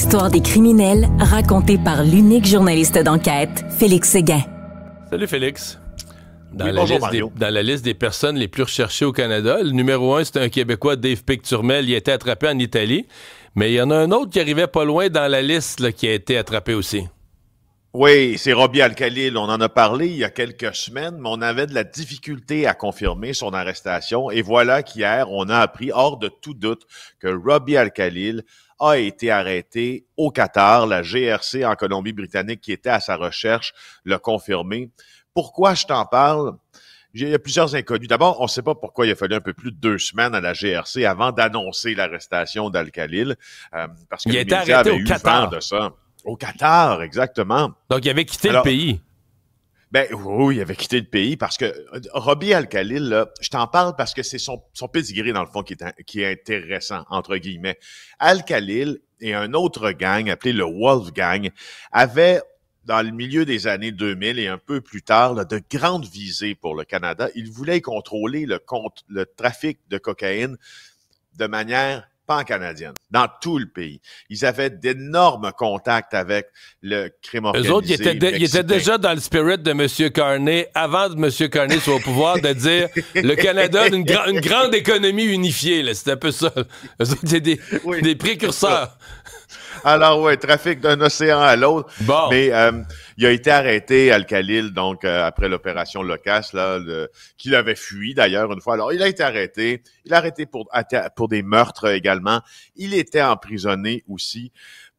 L'histoire des criminels racontée par l'unique journaliste d'enquête, Félix Séguin. Salut Félix. Bonjour Mario. Dans la liste des personnes les plus recherchées au Canada, le numéro 1, c'est un Québécois, Dave Picturmel. Il a été attrapé en Italie. Mais il y en a un autre qui arrivait pas loin dans la liste là, qui a été attrapé aussi. Oui, c'est Robbie Al-Khalil. On en a parlé il y a quelques semaines, mais on avait de la difficulté à confirmer son arrestation. Et voilà qu'hier, on a appris hors de tout doute que Robbie Al-Khalil a été arrêté au Qatar. La GRC en Colombie-Britannique qui était à sa recherche l'a confirmé. Pourquoi je t'en parle? Il y a plusieurs inconnus. D'abord, on ne sait pas pourquoi il a fallu un peu plus de 2 semaines à la GRC avant d'annoncer l'arrestation d'Al-Khalil. Parce que il les a été médias arrêté avaient au eu Qatar. vent de ça. Au Qatar, exactement. Donc, il avait quitté le pays. Ben oui, il avait quitté le pays parce que Robbie Al-Khalil, là, je t'en parle parce que c'est son pedigree, dans le fond, qui est intéressant, entre guillemets. Al-Khalil et un autre gang, appelé le Wolf Gang, avaient, dans le milieu des années 2000 et un peu plus tard, là, de grandes visées pour le Canada. Ils voulaient contrôler le trafic de cocaïne de manière pan-canadienne, dans tout le pays. Ils avaient d'énormes contacts avec le crime organisé. Eux autres, ils étaient déjà dans le spirit de M. Carney, avant que M. Carney soit au pouvoir, de dire le Canada a une grande économie unifiée. Là. C'était un peu ça. Eux autres, c'est des précurseurs. Alors, ouais, trafic d'un océan à l'autre. Bon. Mais il a été arrêté, Al-Khalil, donc après l'opération Locasse, là, qu'il avait fui d'ailleurs une fois. Alors, il a été arrêté. Il a arrêté pour des meurtres également. Il était emprisonné aussi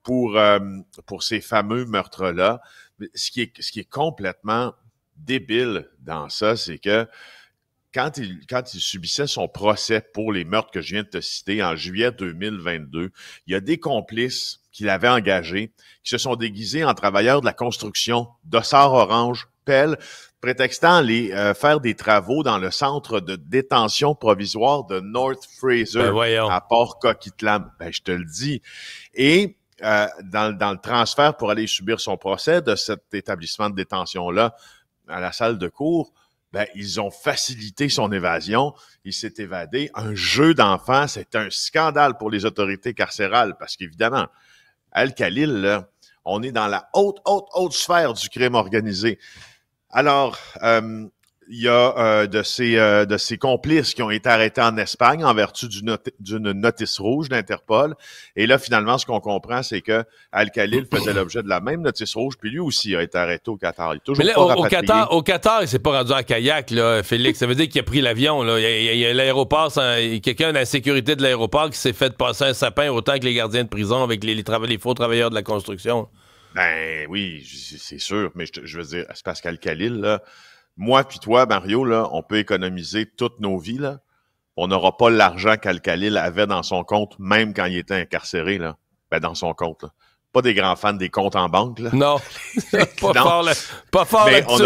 pour ces fameux meurtres-là. Ce qui est complètement débile dans ça, c'est que quand il subissait son procès pour les meurtres que je viens de te citer en juillet 2022, il y a des complices qu'il avait engagés qui se sont déguisés en travailleurs de la construction, dossards orange, pelles, prétextant aller faire des travaux dans le centre de détention provisoire de North Fraser à Port-Coquitlam. Ben, je te le dis. Et dans le transfert pour aller subir son procès de cet établissement de détention-là à la salle de cour, ben, ils ont facilité son évasion. Il s'est évadé. Un jeu d'enfant, c'est un scandale pour les autorités carcérales parce qu'évidemment, Al-Khalil, là, on est dans la haute sphère du crime organisé. Alors, il y a de ses complices qui ont été arrêtés en Espagne en vertu d'une notice rouge d'Interpol. Et là, finalement, ce qu'on comprend, c'est que Al-Khalil faisait l'objet de la même notice rouge, puis lui aussi a été arrêté au Qatar. Il est toujours pas rapatrié. Au Qatar, il s'est pas rendu en kayak, là, Félix. Ça veut dire qu'il a pris l'avion. Là. Il y a l'aéroport, quelqu'un de la sécurité de l'aéroport qui s'est fait passer un sapin autant que les gardiens de prison avec les faux travailleurs de la construction. Ben oui, c'est sûr. Mais je veux dire, c'est parce qu'Al-Khalil, là, moi puis toi, Mario, là, on peut économiser toutes nos vies, là. On n'aura pas l'argent qu'Al-Khalil avait dans son compte, même quand il était incarcéré, là. Ben, dans son compte, là. Pas des grands fans des comptes en banque, là. Non. Pas fort mais là-dessus.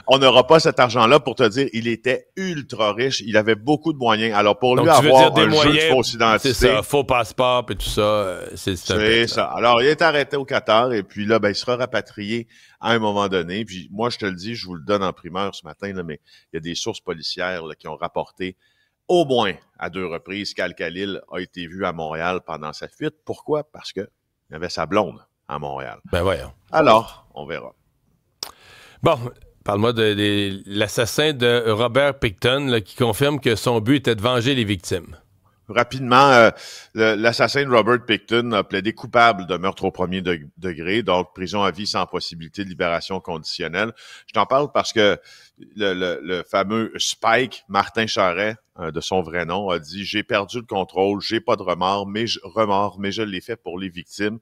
On n'aura pas cet argent-là pour te dire, il était ultra riche, il avait beaucoup de moyens. Alors, pour donc, lui avoir des un moyens, jeu de fausse identité... C'est ça, faux passeport et tout ça. C'est ça. Alors, il est arrêté au Qatar et puis là, ben, il sera rapatrié à un moment donné. Puis moi, je te le dis, je vous le donne en primeur ce matin, là, mais il y a des sources policières là, qui ont rapporté au moins à 2 reprises qu'Al-Khalil a été vu à Montréal pendant sa fuite. Pourquoi? Parce que il avait sa blonde à Montréal. Ben voyons. Alors, on verra. Bon... Parle-moi de l'assassin de Robert Pickton là, qui confirme que son but était de venger les victimes. Rapidement, l'assassin de Robert Pickton a plaidé coupable de meurtre au premier degré, donc prison à vie sans possibilité de libération conditionnelle. Je t'en parle parce que le fameux Spike, Martin Charret, de son vrai nom, a dit « J'ai perdu le contrôle, j'ai pas de remords, mais je l'ai fait pour les victimes. »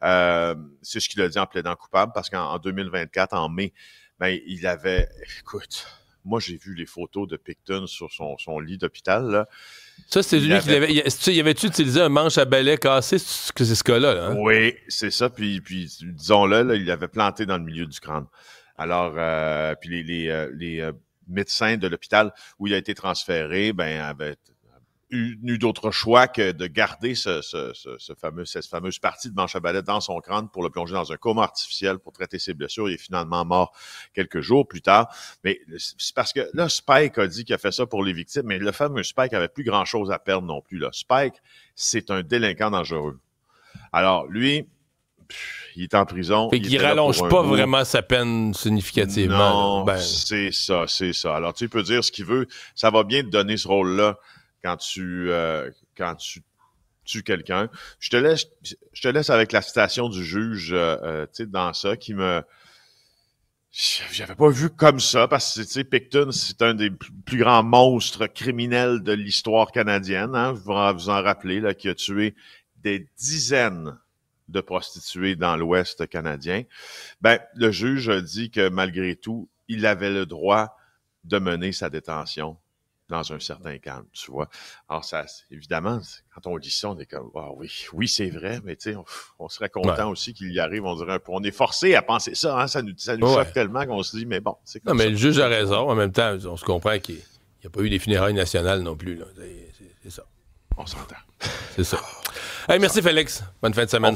C'est ce qu'il a dit en plaidant coupable parce qu'en 2024, en mai, ben, il avait... Écoute, moi, j'ai vu les photos de Pickton sur son lit d'hôpital, là. Ça, c'est lui qui l'avait... Il avait-tu utilisé un manche à balai cassé? C'est ce cas-là, là, hein? Oui, c'est ça. Puis disons-le, là, il l'avait planté dans le milieu du crâne. Alors, puis les médecins de l'hôpital où il a été transféré, ben, avaient eu d'autre choix que de garder cette fameuse partie de manche à balai dans son crâne pour le plonger dans un coma artificiel pour traiter ses blessures. Il est finalement mort quelques jours plus tard. Mais c'est parce que là, Spike a dit qu'il a fait ça pour les victimes, mais le fameux Spike avait plus grand-chose à perdre non plus, là. Spike, c'est un délinquant dangereux. Alors, lui, il est en prison. Fait qu'il rallonge pas vraiment sa peine significativement. Non, c'est ça. Alors, tu peux dire ce qu'il veut. Ça va bien te donner ce rôle-là quand tu tues quelqu'un. Je te laisse avec la citation du juge, dans ça, qui me... J'avais pas vu comme ça, parce que, tu sais, Pickton, c'est un des plus grands monstres criminels de l'histoire canadienne, hein. Vous vous en rappelez, là, qui a tué des dizaines de prostituées dans l'Ouest canadien. Ben, le juge a dit que, malgré tout, il avait le droit de mener sa détention dans un certain calme, tu vois. Alors, ça, évidemment, quand on lit ça, on est comme, ah oui, c'est vrai, mais tu sais, on serait content aussi qu'il y arrive, on dirait un peu. On est forcé à penser ça, hein, ça nous choque tellement qu'on se dit, mais bon, c'est comme ça. Non, mais le juge a raison. En même temps, on se comprend qu'il n'y a pas eu des funérailles nationales non plus, là. C'est ça. On s'entend. C'est ça. Hey, merci, Félix. Bonne fin de semaine.